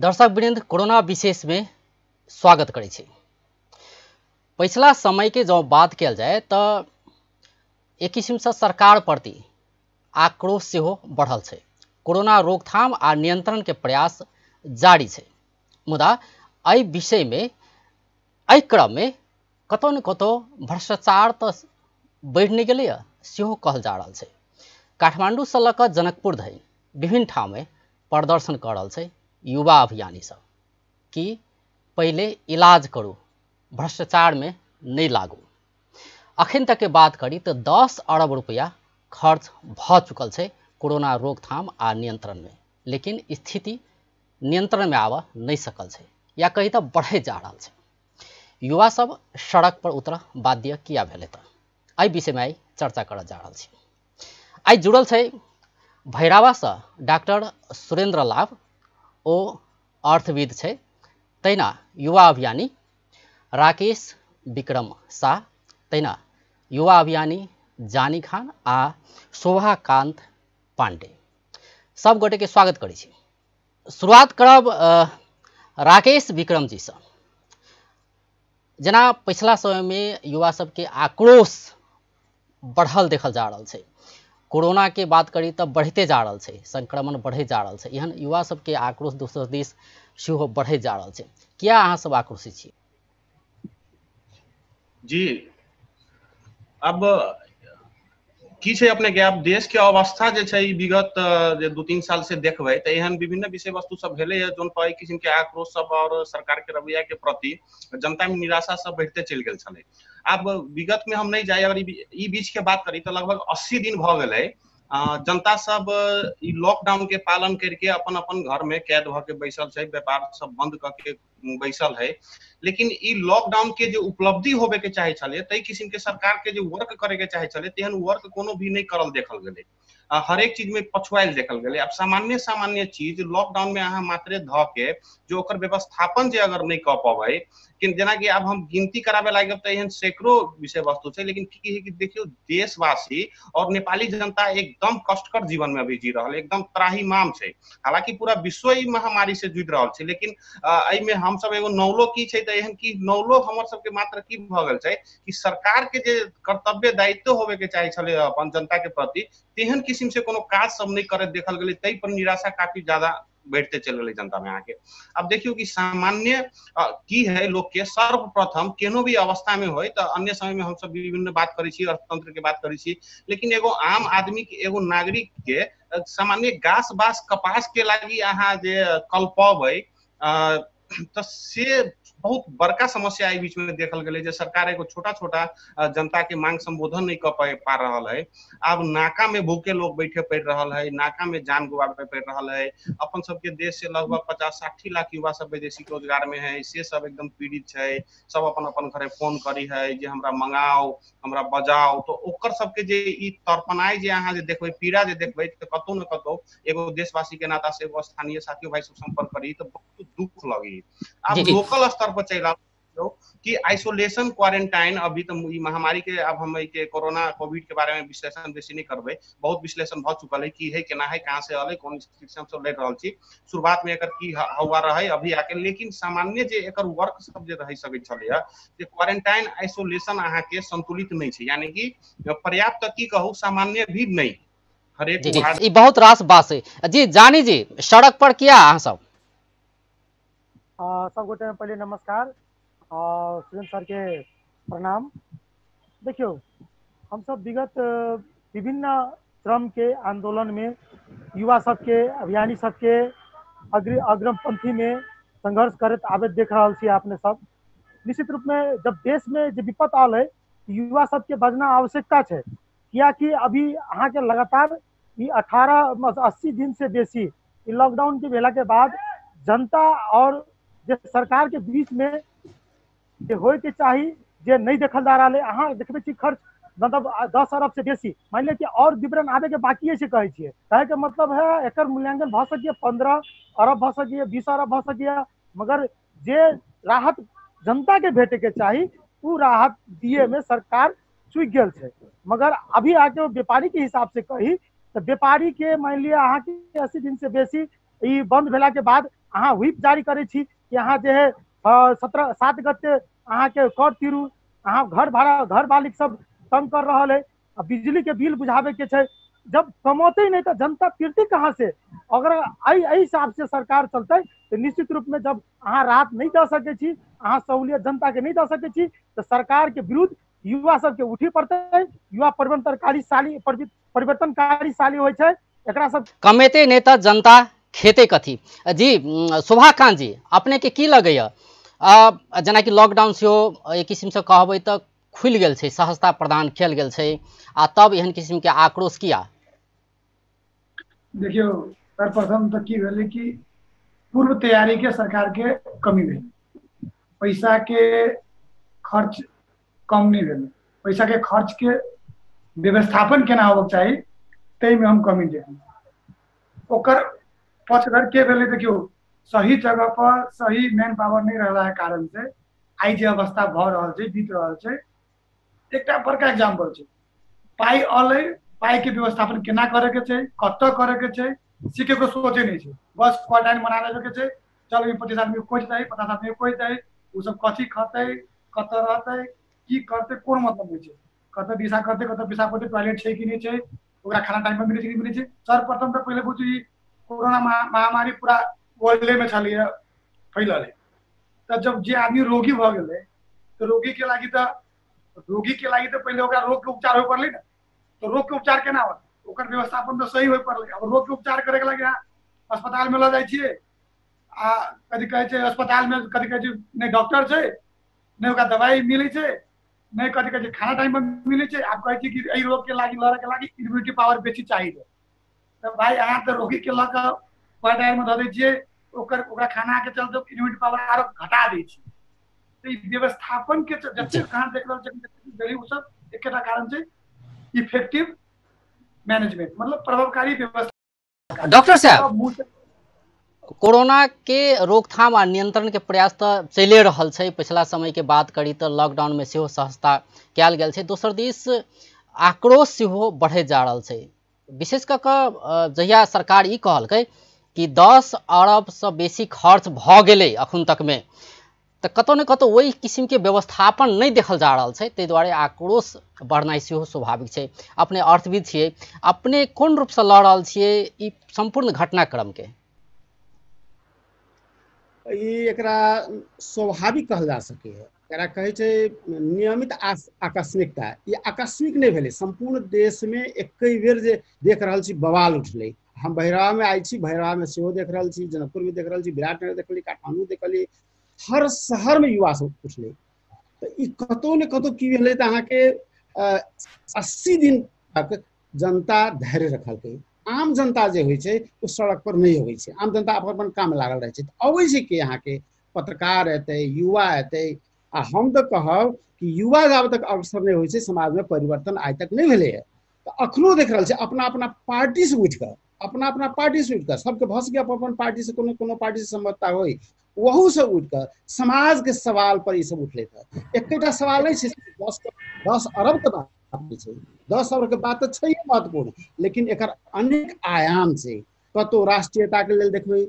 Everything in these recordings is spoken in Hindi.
दर्शक वृंद कोरोना विशेष में स्वागत करै छी। पिछला समय के जो बात कल जाए तो एक किस्म से सरकार प्रति आक्रोश से बढ़ल है। कोरोना रोकथाम आ नियंत्रण के प्रयास जारी है, मुदा एहि विषय में एहि क्रम में कतौ न कतौ भ्रष्टाचार तो बढ़ नहीं गए सेहो कहल जा रहा है। काठमांडू से लक जनकपुर धरि विभिन्न ठाव में प्रदर्शन कर रहा है युवा अभियानी सब कि पहले इलाज करू, भ्रष्टाचार में नहीं लागू। अखन तक के बात करी तो 10 अरब रुपया खर्च भ चुकल है कोरोना रोकथाम आ नियंत्रण में, लेकिन स्थिति नियंत्रण में आवा नहीं सकल है या कहीं तो बढ़े जा रहा है। युवा सब सड़क पर उतर बाध्य किया भेले तो एहि विषय में आई चर्चा कर जा रहा है। आई जुड़ल है भैरावा से डॉक्टर सुरेंद्र लाभ, ओ अर्थविद है, तैना युवा अभियानी राकेश विक्रम शाह, तैना युवा अभियानी जानी खान आ शोभाकांत पांडे। सब गोटे के स्वागत करै छी। शुरुआत करब राकेश विक्रम जी से। जना पिछला समय में युवा सबके आक्रोश बढ़ल देखल जा रहा है। कोरोना के बात करी तो बढ़ते जा रहा है, संक्रमण बढ़े जा रहा है, एहन युवा सबके आक्रोश दोसर दिस सेहो बढ़े जा रहा है। क्या अहाँ सब आक्रोशित छी? जी, अब की छै अपने के, अब देश के अवस्था जे छै विगत 2-3 साल से देखबै तो एहन विभिन्न विषय वस्तु सब भेले है जोन पर किस्म के आक्रोश सब और सरकार के रवैया के प्रति जनता में निराशा सब बढ़ते चल गेल छले। अब विगत में हम नहीं जाए, अगर ई बीच के बात करी तो लगभग 80 दिन भ गेलै जनता सब ई लॉकडाउन के पालन करके अपन अपन घर में कैद भ के बैसल है, व्यापार सब बंद करके बैसल है। लेकिन ई लॉकडाउन के जो उपलब्धि होबे के चाहे छले, तई किस्म के सरकार के जो वर्क करे के चाहे छले, तेहन वर्क कोनो भी नहीं करल देखल गेले। हर एक चीज में पछुआल देखल गेले। अब सामान्य चीज लॉकडाउन में अहाँ मात्रे ध के जो ओकर व्यवस्थापन जे अगर नहीं क पाबै, कि जना कि अब हम गिनती कराबे लागे तो एहन सैकड़ों विषय वस्तु है। लेकिन की है कि देखियो देशवासी और नेपाली जनता एकदम कष्टकर जीवन में अभी जी रहा है, एकदम त्राहिमाम है। हालांकि पूरा विश्व ही महामारी से जुझ रहा है, लेकिन एहि में हम सब एगो नौलो की छै तो एहन की नौलो हमर सबके मात्र की भ गेल छै कि सरकार के जे कर्तव्य दायित्व होबे के चाहे छले अपन जनता के प्रति, तेहन किस्म से कोनो काज सब नहीं करे देखल गेले। तई पर निराशा काफी ज्यादा बैठते चल गए जनता में आके। अब देखियो कि सामान्य की है लोग के सर्वप्रथम केनो भी अवस्था में हो तो अन्य समय में हम सब विभिन्न बात करी छी, अर्थतंत्र के बात करी छी, लेकिन एगो आम आदमी के एगो नागरिक के सामान्य घास बास कपास के लागी अहाँ जे कल्पबै तो से बहुत बड़का समस्या एहि बीच में देखल गेले। जे सरकार एगो छोटा छोटा जनता के मांग संबोधन नहीं कर पा रहा है। अब नाका में भूखे लोग बैठे पड़ रहा है, नाका में जान गवावे पड़ रहा है। अपन सबके देश से लगभग 50-60 लाख युवा सब विदेशी रोजगार में है, से सब एकदम पीड़ित है। सब अपन अपन घरे फोन करी है जे हमरा मंगाओ, हमरा बजाओ, तो ओकर सबके जे ई तर्पणाई जे अहाँ जे देखबै, पीड़ा जे देखबै, तो कतौ न कतौ एगो देशवासी के नाता से एगो स्थानीय साथियों भाई सब संपर्क करी तो बहुत दुख लगी। अब लोकल स्तर पर चल कि आइसोलेशन क्वारंटाइन अभी तो महामारी के, अब हम के कोरोना कोविड के बारे में विश्लेषण बेसी नहीं करबे, बहुत विश्लेषण भ चुकल है की है केना है, कहां से अले, कौन स्थिति से हम सब लड़ रहल छी, शुरुआत में एकर की हुआ रहे अभी आके। लेकिन सामान्य जे एकर वर्क सब जे रह सके छले जे क्वारंटाइन आइसोलेशन अहाँ के संतुलित नहीं है, यानी कि पर्याप्त की कहू सामान्य भी नहीं। हर एक बहुत रास बात है जी। जानी जी, सड़क पर किया अहाँ सब? सब गोटे पहले नमस्कार और सुरेंद्र सर के प्रणाम। देखियो हम सब विगत विभिन्न श्रम के आंदोलन में युवा सबके, अभियानी सबके अग्रम पंथी में संघर्ष करत आबे देख रहा छी आपने सब। निश्चित रूप में जब देश में जो विपत आल है, युवा सबके बजना आवश्यकता है, किया कि अभी अहाँ के लगातार 18-80 दिन से बेसी लॉकडाउन के भेला के बाद जनता और सरकार के बीच में जे होय के चाहिए जे नहीं देखल जा रहा है। अहाँ देखबे छी खर्च मतलब 10 अरब से बेसी, मान लिया कि और विवरण आबे के बाकी है से कहे छिए। कहे के मतलब है एकर मूल्यांकन भ सके 15 अरब भ सके, 20 अरब भ सके, मगर जे राहत जनता के भेटे के चाहिए वो राहत दिए में सरकार चूक गेल है। मगर अभी आके व्यापारी के हिसाब से कही तो व्यापारी के मान लिया अहाँ के 80 दिन से बेसी ई बंद भेला के बाद अहाँ व्हिप जारी करे छी कि अहाँ जे है 7 गते अहाँ के कर तीरू, अहाँ घर मालिक सब तंग कर रहा है, बिजली के बिल बुझावे के छै, जब कमौते नहीं तो जनता पीड़ती कहाँ से? अगर एहि हिसाब से सरकार चलते तो निश्चित रूप में जब अहाँ राहत नहीं दे सके छी, अहाँ सहूलियत जनता के नहीं दे सके छी, तो सरकार के विरुद्ध युवा सबके उठी पड़ते। युवा परिवर्तनकारी होय छै, एकरा सब कमेते नेता जनता खेते कथी जी। सुभाकांत जी अपने के की लगैया जेना कि लॉकडाउन से एक किस्म से कहबै तो खुल गेल छै, सहजता प्रदान कल गेल छै, आ तब एहन किस्म के आक्रोश किया? देखियो सर्वप्रथम तो की भेलै कि पूर्व तैयारी के सरकार के कमी भेल, पैसा के खर्च कम नहीं भेल, पैसा के खर्च के व्यवस्थापन केना होबक चाही तै में हम कमी देखली। ओकर पक्षधर के भेलै देखियो सही जगह पर सही मैन पावर नहीं रहला है कारण से आई जे अवस्था भ रहल छै, बीत रहल छै। एकटा बड़का एग्जाम्पल छै, पाई अलै, पाई के व्यवस्थापन केना करे के छै, कत करे के छै, से केकरो सोचे नहीं छै। बस क्वारंटाइन बना लेबे के छै, चल 25 आदमी कोच जाए, 50 आदमी कोच जाए, उ सब कथी खतै, कत रहतै, की करतै, कोन मतलब नहीं छै। कत दिशा करतै, कत पेशाब करतै, टॉयलेट छै कि नहीं छै, ओकरा खाना टाइम पर मिलै छै कि नहीं मिलै छै। सर्वप्रथम तो पहले बुझी कोरोना महामारी पूरा वर्ल्ड में छलिए फैलल है, तो जब जे आदमी रोगी भ गेलै तो रोगी के लागी तो पहले ओकरा रोग के उपचार हो पड़लै ना। तो रोग के उपचार केना होत, ओकर व्यवस्थापन तो सही हो पड़लै। अब रोग के उपचार करे के लागी अस्पताल में ल जाय छियै, आ कथी कहै छै अस्पताल में कथी कहै छै नहीं डॉक्टर छै, नहीं ओकरा दवाई मिलै छै, नहीं कथी कहै छै खाना टाइम पर मिलै छै। आप कहै छी कि एहि रोग के लागी लड़े के लागी इम्यूनिटी पावर बेसी चाहिए, तो भाई अहाँ तो रोगी के ल के क्वारंटाइन में ध दै छियै, ओकरा खाना के चलते इम्यूनिटी पावर आरो घटा दै छी। तो ई व्यवस्थापन के जते कहां देख रहल छै उ सब एकेटा कारण छै, इफेक्टिव मैनेजमेंट, मतलब प्रभावकारी व्यवस्था। डॉक्टर साहब कोरोना के रोकथाम आ नियंत्रण के प्रयास तो चले रहल छै, पिछला समय के बात करी तो लॉकडाउन में सेहो सहजता कयल गेल छै। दोसर दिस आक्रोश सेहो बढ़े जा रहल छै, विशेष कऽ कऽ जहिया सरकार ई कहलकै कि 10 अरब से बेसी खर्च भ गेलै अखन तक में, तो कतौ न कतौ वही किस्म के व्यवस्थापन नहीं देखल जा रहल छै, ताहि दुआरे आक्रोश बढ़नाइ सेहो स्वाभाविक छै। अपने अर्थविद छियै, अपने कोन रूप से लड़ रहल छियै ई संपूर्ण घटनाक्रम के? एकरा स्वाभाविक कहल जा सके है, एकरा कहे छै नियमित आकस्मिकता। ये आकस्मिक नहीं भेलै, संपूर्ण देश में एक बेर जे देख रहल छी बवाल उठलै। हम बहिरावा में आई छी, बहिरावा में सेहो देख रहल छी, जनकपुर में देख रहल छी, विराटनगर देखली, काठमांडू देखली, हर शहर में युवा सब उठलै। तो ई कतौ न कतौ की भेलै त अहाँ के 80 दिन तक जनता धैर्य रखलकै। आम जनता जे होइ छै वो सड़क पर नहीं होइ छै, आम जनता अपन काम लागल रहे छै। अबै छै कि अहाँ के पत्रकार एतै, युवा एतै, आ हम तो कहब कि युवा जब तक अवसर नहीं होइ छै समाज में परिवर्तन आइ तक नहीं भेलै है। तो अखनो देख रहल छै अपना अपना पार्टी से उठ कर, सबके भस के अपन पार्टी से कोनो पार्टी से समझौता होई, वहू से उठ कर समाज के सवाल पर ये सब उठले था। एकटा सवाल नहीं छै 10 अरब के बात छै, 10 अरब के बात तो छै महत्वपूर्ण, लेकिन एकर अनेक आयाम छै। कतो राष्ट्रीयता के लेल देखबै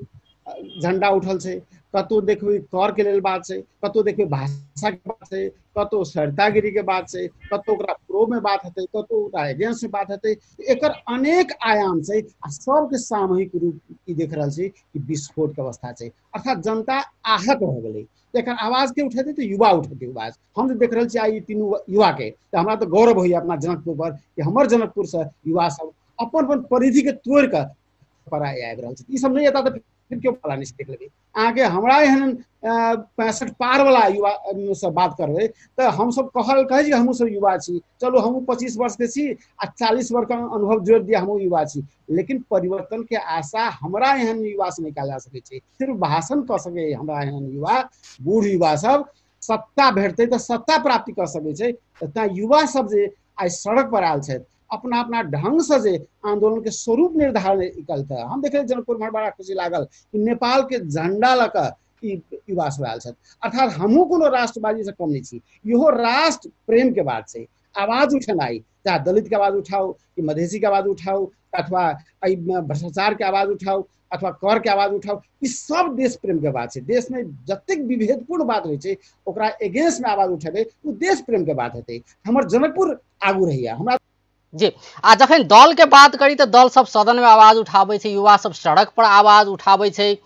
झंडा उठल छै, कतो देखबै कर के लेल बात छै, कतो देखबै भाषा के बात छै, कतो सरतागिरी के बात छै, कतो ओकरा प्रो में बात हेतै, कतो ओकरा एगेंस्ट में बात हेतै। एकर अनेक आयाम छै आ सबके सामूहिक रूप ई देख रहल छै कि विस्फोट के अवस्था छै, अर्थात जनता आहत हो गेलै। एकर आवाज के उठेतै तो युवा उठेतै आवाज। हम तो देख रहल छी आई तीनू युवा के, तो हमरा तो गौरव होइए अपना जनकपुर पर कि हमर जनकपुर से युवा सब अपन अपन परिधि के तोड़ कर पर आबि रहल छै। ई सब नहीं एता तो फिर क्यों पला नहीं देख लेबै। आगे हमरा एहन 65 पार वाला युवा से बात करबै तो हम सब कहे कि हमहू सब युवा छी, चलो हमहू 25 वर्ष के छी आ 40 वर्ष का अनुभव जोड़ दिया हमहू युवा छी, लेकिन परिवर्तन के आशा हमरा एहन युवा से निकाल जा सके छै। सिर्फ भाषण कर सके हमरा एहन युवा, बूढ़ युवा सब सत्ता भेटतै तो सत्ता प्राप्ति कर सके छै। त युवा सब जे आई सड़क पर आयल छै अपना अपना ढंग से जे आंदोलन के स्वरूप निर्धारण निकलता। हम देखे जनकपुर में बड़ा खुशी लागल कि नेपाल के झंडा लक युवा सब आयल छथि, अर्थात हमहू कोनो राष्ट्रवादी से कम नहीं छी, इहो राष्ट्र प्रेम के बात छै। आवाज उठेनाई, चाहे दलित के आवाज उठाओ कि मधेसी के आवाज उठाओ, अथवा भ्रष्टाचार के आवाज उठाओ अथवा कर के आवाज उठाओ, ई सब देश प्रेम के बात है। देश में जतेक विभेदपूर्ण बात होइ छै ओकरा एगेंस्ट में आवाज उठेबे वो देश प्रेम के बात हेतै। हमर जनकपुर आगू रहैया हमरा जी। आ जखन दल के बात करी तो दल सब सदन में आवाज उठाबै छै, युवा सब सड़क पर आवाज उठाबै छै,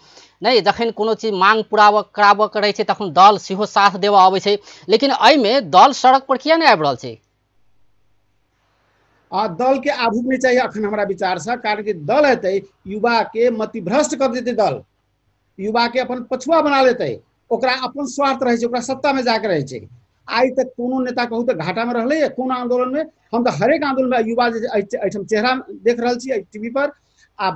नहीं जखन कोनो चीज मांग पूरा कराबऽ के रहै छै तखन दल सेहो साथ देबऽ आबै छै, लेकिन एहिमे दल सड़क पर किया नहीं आबि रहल छै? दल के आबू नहीं चाहिए अखन हमारा विचार से, कारण कि दल हेतै युवा के मतिभ्रष्ट कर देते, दल युवा के अपन पछुआ बना लेते, ओकरा अपन स्वार्थ रहे छै, ओकरा सत्ता में जाके रहे छै। आई तक कोनो नेता कहू तो घाटा में रहले है कोनो आंदोलन में? हम तो हरेक आंदोलन में युवा चेहरा देख रहल छी टीवी पर, आ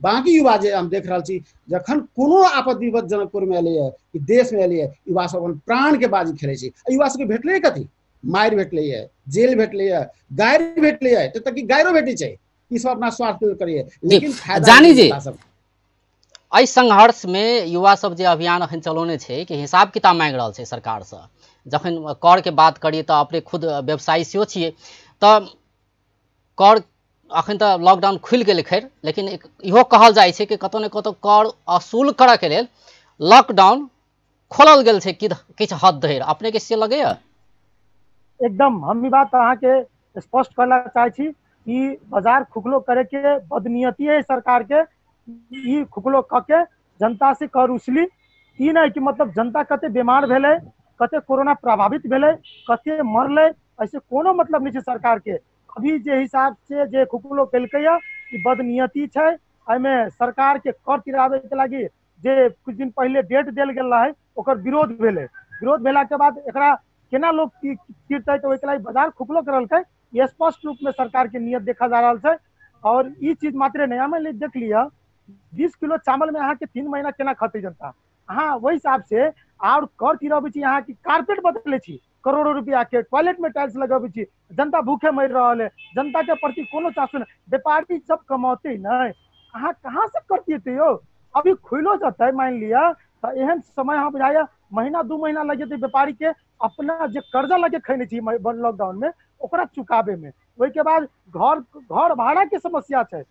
बाकी युवा जे हम देख रहल छी जखन कोनो आपद विपद जनकपुर में एलै है कि देश में एलै है, युवा सब अपन प्राण के बाजी खेलै छै। युवा सबके भेटलै कथी? मारि भेटलै है, जेल भेटलै है, गायर भेटलै है, तब तक कि गायरो भेटै छै, ई सब अपना स्वार्थ के करिए। लेकिन जानी जी एहि संघर्ष में युवा सब जे अभियान अखन चलौने छै कि हिसाब किताब मांगि रहल छै सरकार से। जखन कर के बात करिए तो अपने खुद व्यवसायी सेहो छियै, तो कर अखन तो लॉकडाउन खुल गेलै खैर, लेकिन इहो कहल जाइ छै कि कतौ ने कतौ कर असूल करऽ के लेल लॉकडाउन खोलल गेल छै किछु हद धरि, अपने के से लगैया? एकदम हम ई बात अहाँ के स्पष्ट करना चाहे छी कि बाजार खुखलो करे के बदनीयती है सरकार के, ई खुखलो क के जनता से कर उसली, ई नहीं कि मतलब जनता कते बीमार भेले, कते कोरोना प्रभावित भेले, कते मरले, ऐसे कोनो मतलब नहीं है सरकार के। अभी जे हिसाब से जे खुखलो केलकै ई बदनीयती छै। एमे सरकार के कर तिराबे के लागी जे कुछ दिन पहले डेट देल गेल रहे ओकर विरोध भेले, विरोध भेला के बाद एकरा केना लोग तीरतै, तो ओहि लागी बाजार खुखलो करलकै। ये स्पष्ट रूप में सरकार के नियत देखा जा रहा है। और ई चीज मात्र नहीं, हमें देख लिया 20 किलो चावल में अहाँ के 3 महीना केना खतै जनता, अहाँ वही हिसाब से और कर तिरबै छी, अहाँ की कारपेट बदले छी करोड़ों रुपया के, टॉयलेट में टाइल्स लगबै छी, जनता भूखे मर रहा है, जनता के प्रति कोनो चासो नहीं, व्यापारी सब कमौते नहीं, अहाँ कहाँ से करतिए यो? अभी खुलो जतै मान लिया तो एहन समय हम बुझाया महीना 2 महीना लग जेतै व्यापारी के अपना जे कर्जा लगे खैने छी लॉकडाउन में ओकरा चुकाबे में। ओहि के बाद घर भाड़ा के समस्या छै,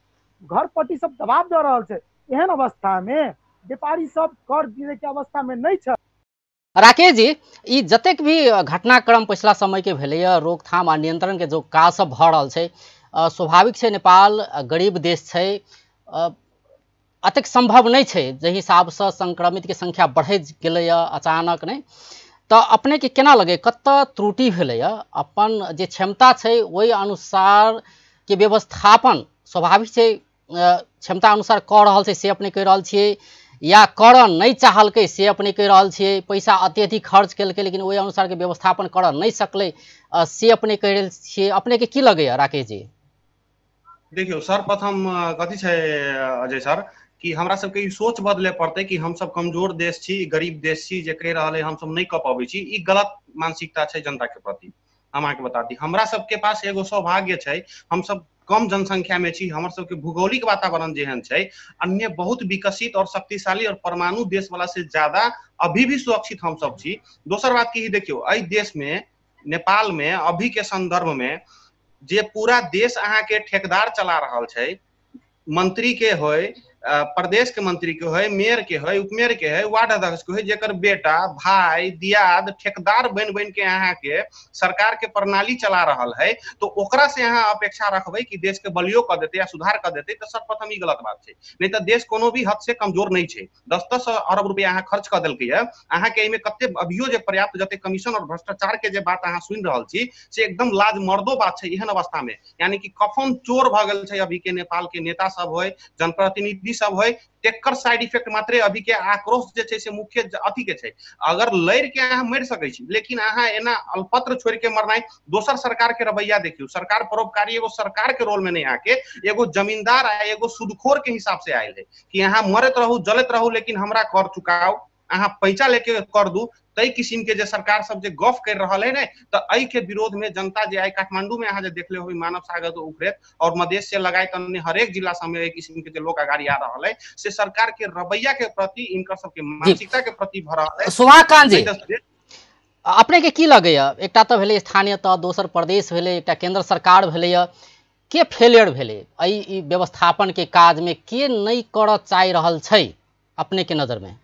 घर पट्टी सब दबाव दे रहल छै, एहन अवस्था में व्यापारी सब कर दिए के अवस्था में नहीं छै। राकेश जी, ई जतेक भी घटनाक्रम पिछला समय के भेलैया, रोकथाम आ नियंत्रण के जो काज सब भऽ रहल छै, स्वाभाविक छै नेपाल गरीब देश छै, अतेक संभव नहीं छै जे हिसाब से संक्रमित के संख्या बढ़े गेलैया अचानक नहीं, तो अपने के केना लगे कतऽ त्रुटि भेलैया? अपन जे क्षमता छै वही अनुसार के व्यवस्थापन स्वाभाविक छै क्षमता अनुसार कऽ रहल छै से अपने कहि रहल छियै, या करऽ नहीं चाहलकै से अपने कहि रहल छियै, पैसा अत्यधिक खर्च केलकै लेकिन वही अनुसार के व्यवस्थापन करऽ नहीं सकलै से अपने कहि रहल छियै? अपने के की लगैया राकेश जी? देखियो सर्वप्रथम कथी छै अजय सर कि हमरा सबके ई सोच बदले पड़ते कि हम सब कमजोर देश छी, गरीब देश छी, जे कहि रहल है हम सब नहीं कऽ पाबै छी, ई गलत मानसिकता छै जनता के प्रति। हम अहाँके बता दी हमरा सबके पास एगो सौभाग्य छै, हम सब कम जनसंख्या में छी, हमर सबके भूगोलिक वातावरण जेहन छै, अन्य बहुत विकसित और शक्तिशाली और परमाणु देश वाला से ज्यादा अभी भी सुरक्षित हम सब छी। दोसर बात की देखियो एहि देश में नेपाल में अभी के संदर्भ में जे पूरा देश अहाँ के ठेकेदार चला रहल छै, मंत्री के होय, प्रदेश के मंत्री के होय, मेयर के होय, उपमेयर के होय, वार्ड अध्यक्ष के होय, जेकर बेटा भाई दियाद ठेकेदार बन के अहाँ के सरकार के प्रणाली चला रहल है, तो ओकरा से अहाँ अपेक्षा रखबै कि देश के बलियो कर देते या सुधार कर देते, तो सर्वप्रथम ई गलत बात छै। नहीं तो देश कोनो भी हद से कमजोर नहीं छै। 10-10 अरब रुपया अहाँ खर्च कर देलकै है, अहाँ के एमे कते अभियो जे पर्याप्त जते कमीशन और भ्रष्टाचार के जे बात अहाँ सुनि रहल छी से एकदम लाज मर्दो बात छै एहन अवस्था में, यानी कि कफन चोर भ गेल छै अभी के नेपाल के नेता सब होय, जनप्रतिनिधि सब होय, तेकर साइड इफेक्ट मात्रे अभी के आक्रोश जे छै से मुख्य अथी के छै। अगर लड़ के अहाँ मर सकै छी, लेकिन अहाँ एना अल्पत्र छोड़ के मरनाइ, दोसर सरकार के रवैया देखियो, सरकार परोपकारी एगो सरकार के रोल में नहीं आके एगो जमींदार आ एगो सूदखोर के हिसाब से आयल है कि अहाँ मरत रहू जलत रहू लेकिन हमरा कर चुकाओ, अहाँ पैसा लेके कर दू, तई किस्म के जे सरकार सब जे गफ कर रहल है ने, तो एहि के विरोध में जनता जे आई काठमांडू में अहाँ जे देखले हो मानव सागर तो उखड़े और मधेश से लगाए अन्य हरेक जिला सब में किस्म के लोग आगाड़ी आ रहल है, से सरकार के रवैया के प्रति, इनकर सबके मानसिकता के प्रति भरा है। सुभाकांत जी, अपने के की लगैया? एकटा तो भेलै स्थानीय तह, दोसर प्रदेश भेलै, एकटा केंद्र सरकार भेलैया, के फेलियर भेले ई व्यवस्थापन के काज में के नहीं कर चाह रहल छै अपने के नजर में?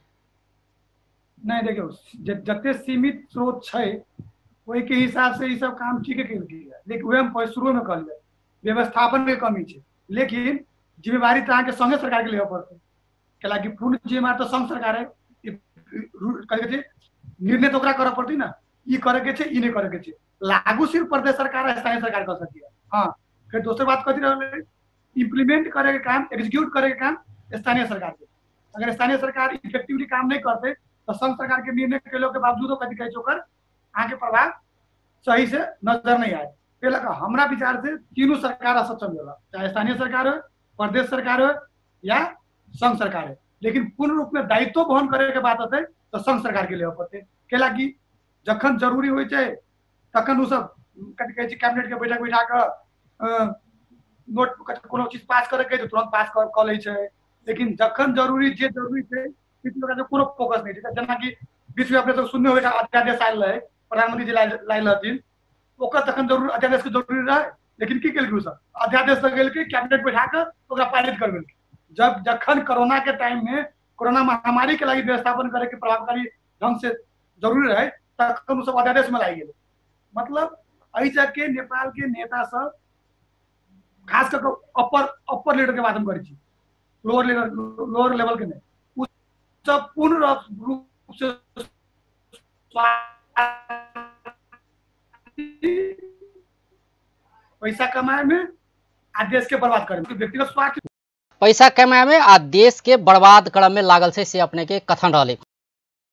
नहीं देखियो, जते सीमित स्रोत छै वही के हिसाब से ये सब काम ठीक है, लेकिन वह हम शुरू में कहल जाए व्यवस्थापन के कमी है। लेकिन जिम्मेवारी तो अहाँ के संघे सरकार के लेवे पड़ते, कैलाकि पूर्ण जिम्मेवार तो संघ सरकार है। निर्णय तो करे पड़ती ना, ये करे के छे, ये नहीं करे के छे। लागू सिर्फ प्रदेश सरकार है, स्थानीय सरकार कर सकती है। हाँ, फिर दूसरी बात कथी रहे, इम्प्लीमेंट करे के काम, एग्जीक्यूट करे के काम स्थानीय सरकार के। अगर स्थानीय सरकार इफेक्टिवली काम नहीं करते तो संघ सरकार के निर्णय के के बावजूद कथी कहे ओकर आगे प्रभाव सही से नजर नहीं आए। पहले हमारा विचार से तीनों सरकार असक्षम होला, चाहे स्थानीय सरकार हो, प्रदेश सरकार हो या संघ सरकार है। लेकिन पूर्ण रूप में दायित्व वहन करे के बात होते तो संघ सरकार के लिए पड़ते, कैलाकि जखन जरूरी हो तखन उ सब कैबिनेट के बैठक बैठा कर नोट कोनो चीज पास करे के तुरंत पास कर ले छै। लेकिन जखन जरूरी जे जरूरी छै कोनो फोकस नहीं छै। जना कि बीच में अपने तो सुनने हुए अध्यादेश आयल रहे, प्रधानमंत्री जी लायल रहथिन, ओकर तखन जरूर अध्यादेश के जरूरी रहे, लेकिन की केलकै सब अध्यादेश तक गेल के कैबिनेट बैठा कर ओकरा पारित कर देलकै। जब जखन कोरोना के टाइम में कोरोना महामारी के लगी व्यवस्थापन करे के प्रभावकारी ढंग से जरूरी रहे तखन सब अध्यादेश में लाई गेल। मतलब एहि के नेपाल के नेता सब खास करके अपर लेवल के बात हम करी, लोअर लेवल के नहीं, सब पूर्ण रूप से पैसा कमाए में आ देश के बर्बाद करे में, व्यक्तिगत स्वार्थ पैसा कमाए में आ देश के बर्बाद करम में लागल छै से अपने के कथन रहले।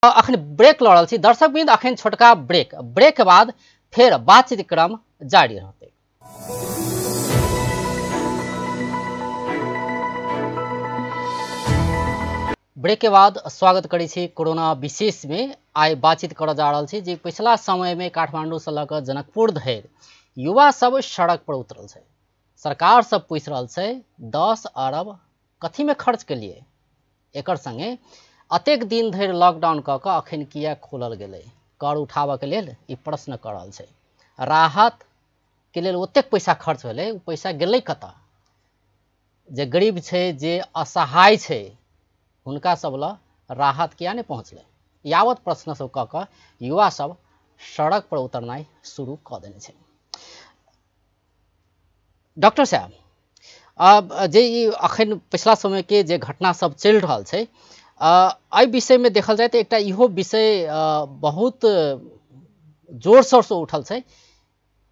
अखन ब्रेक लड़ल छी दर्शक बिंद, अखन छोटका ब्रेक के बाद फिर बातचीत क्रम जारी रहते। ब्रेक के बाद स्वागत करी छी कोरोना विशेष में। आइ बातचीत कर जा रहा जी पिछला समय में काठमांडू से लग जनकपुर धरि युवा सब सड़क पर उतरल छै। सरकार सब पूछ रहा है 10 अरब कथी में खर्च के लिए, एकर संगे अतेक दिन धरि लॉकडाउन क के अखन किया खोलल गेलै, कर उठाबऽ के लेल ई प्रश्न कर रहल छै। राहत के लेल ओतेक पैसा खर्च भेलै, ओ पैसा गेलै कतऽ? जे गरीब छै, जे असहाय छै, हुनका सब ल राहत किया नहीं पहुँचलै? यावत प्रश्न सब क के युवा सब सड़क पर उतरनाइ शुरू क देने छै। डॉक्टर साहब, अब जे अखन पिछला समय के जे घटना सब चल रहा है, एहि विषय में देखल जाए तो एक इहो विषय बहुत जोर शोर से उठल है,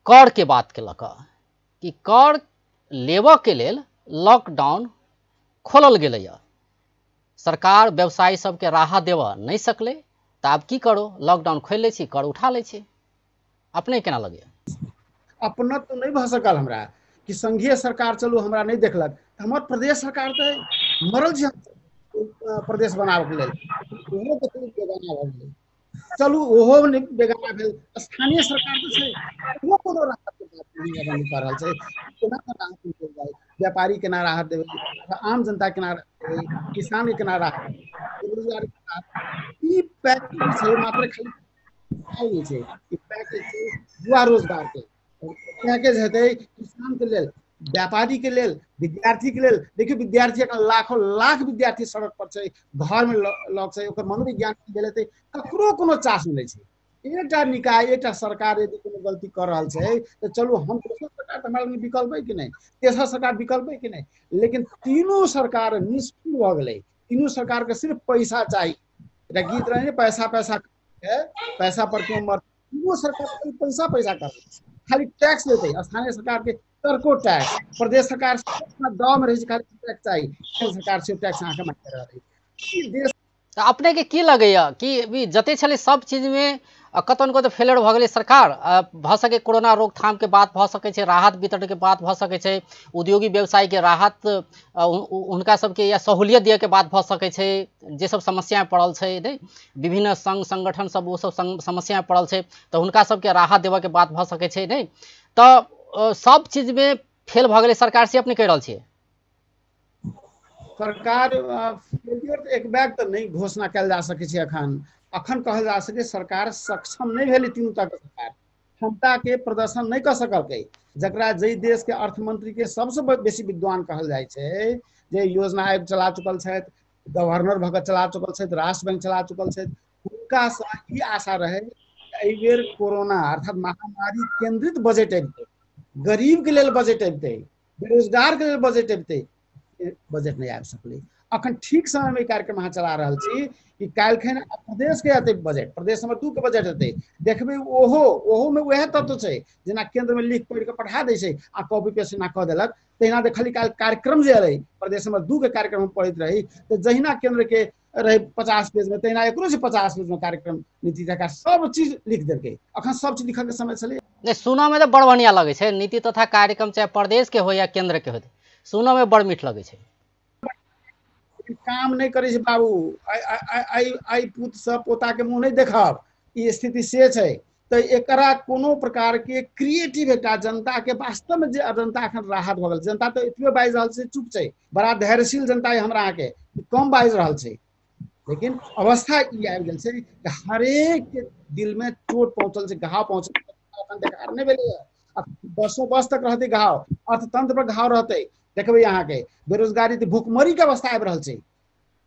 कर के बात के लक कि कर लेबऽ के लेल लॉकडाउन खोलल गेलै। सरकार व्यवसायी सबके राहत देवऽ नहीं सकले, तो आब की करो, लॉकडाउन खोल ले छी, कर उठा ले छी। अपने केना लगे? अपना तो नहीं भ सकल हमरा कि संघीय सरकार चलू हमरा नहीं देखलक, हमर प्रदेश सरकार तो मरल छै प्रदेश बनाबे के लेल, ओहो तो बेगाना भ गेलै। चलू ओहो नहीं बेगाना भेल, स्थानीय सरकार तो छै, ओहो कोनो राहत के बात नहीं कर रहल छै। केना राहत देल जाय, व्यापारी केना राहत देबै, आम जनता केना देबै, किसान के केना राहत, बेरोजगार के राहत। ई पैकेज छै मात्र खाली छै, ई पैकेज छै युवा रोजगार के पैकेज हेतै किसान के लेल, व्यापारी के लेल, विद्यार्थी के लेल। देखिए विद्यार्थी लाखों लाख विद्यार्थी सड़क पर छै, घर में लग छै, ओकर मनोविज्ञान भेल हेतै, ककरो कोनो चास नहीं छै। एकटा निकाय, एकटा सरकार यदि कोनो गलती कर रहल छै तो चलू हम दोसर सरकार हमारे में विकल्प है कि नहीं, तेसर सरकार विकल्प है कि नहीं, लेकिन तीनों सरकार निष्फल भ गेलै। तीनों सरकार के सिर्फ पैसा चाहिए, गीत रहे पैसा पैसा पैसा पर क्यों मर, तीनों सरकार पैसा पैसा कर खाली टैक्स लेते, स्थानीय सरकार के टर्को टैक्स, प्रदेश सरकार दाव में रही खाली टैक्स चाहिए, सरकार से टैक्स आके मांग रही। अपने के की लगैया कि जते छले सब चीज में कतौ न कतौ फेलियर भ गेलै सरकार? भ सके कोरोना रोकथाम के बात भ सके छै, राहत वितरण के बात भ सके छै, उद्योगी व्यवसायी के राहत उनका सबके या सहूलियत दिए के बात भ सके छै, जे सब समस्या पड़ल छै नहीं, विभिन्न संघ संगठन सब वो सब समस्या पड़ल छै तो उनका सबके राहत देवे के बात भ सके छै नहीं। तो सब चीज में फेल भ गेलै सरकार से अपने कह रहल छियै? सरकार फेलियर एक बैग तो नहीं घोषणा कल जा सके छै। अखन कहल जा सके सरकार सक्षम नहीं भेलै, तीनों तक सरकार क्षमता के प्रदर्शन नहीं कर सकल, जकरा जई देश के अर्थमंत्री के सबसे बेसी विद्वान कहल जाए छे, जे योजना आयोग चला चुकल छथि, गवर्नर भगत चला चुकल छथि, राष्ट्र बैंक चला चुकल छथि, हुनका सँ ई आशा रहे एहि बेर कोरोना अर्थात महामारी केंद्रित बजट अबितै, गरीब के लेल बजट अबितै, बेरोजगार के लेल बजट अबितै, बजट नहीं आबि सकलै। अखन ठीक समय में कार्यक्रम अहाँ चला रहल छी कि काल्हिखन प्रदेश के अतै बजट, प्रदेश नंबर 2 के बजट अतै, देखबै ओहो में वएह तत्व छै, जेना केंद्र में लिख पढ़ि के पढ़ा दै छै आ कॉपी पेस्ट ना कऽ देलक, तहिना देखली काल्हि कार्यक्रम जे रहै प्रदेश नंबर 2 के कार्यक्रम पढ़ैत रही तो जहिना केंद्र के रहे 50 पेज में, तहिना एकरो से 50 पेज में कार्यक्रम नीति तथा सब चीज लिख देलकै। अखन सब चीज लिखल के समय छलै। नहीं, सुनऽ में तो बड़ बढ़िया लगे छै, नीति तथा कार्यक्रम चाहे प्रदेश के हो या केंद्र के हो, सुनऽ में बड़ मीठ लगे छै। काम नहीं करे बाबू, आई पुत से पोता के मुंह नहीं देखब, ई स्थिति से छै। तो एकरा कोनो प्रकार के क्रिएटिव एकटा जनता के वास्तव में जे जनता अखन राहत भ गेल, जनता तो एतबे बाजि रहल छै, चुप छै, बड़ा धैर्यशील जनता है हमरा के, कम बाजि रहल छै, लेकिन अवस्था ई आबि गेल छै कि हरेक के दिल में चोट पहुंचल छै, घाव पहुंचल, अखन देखार नहीं भेलै है, वर्षों वर्ष तक रहते घाव, अर्थतंत्र पर घाव रहते। देखबै यहाँ के बेरोजगारी तो भूखमरी के अवस्था आबि रहल छै,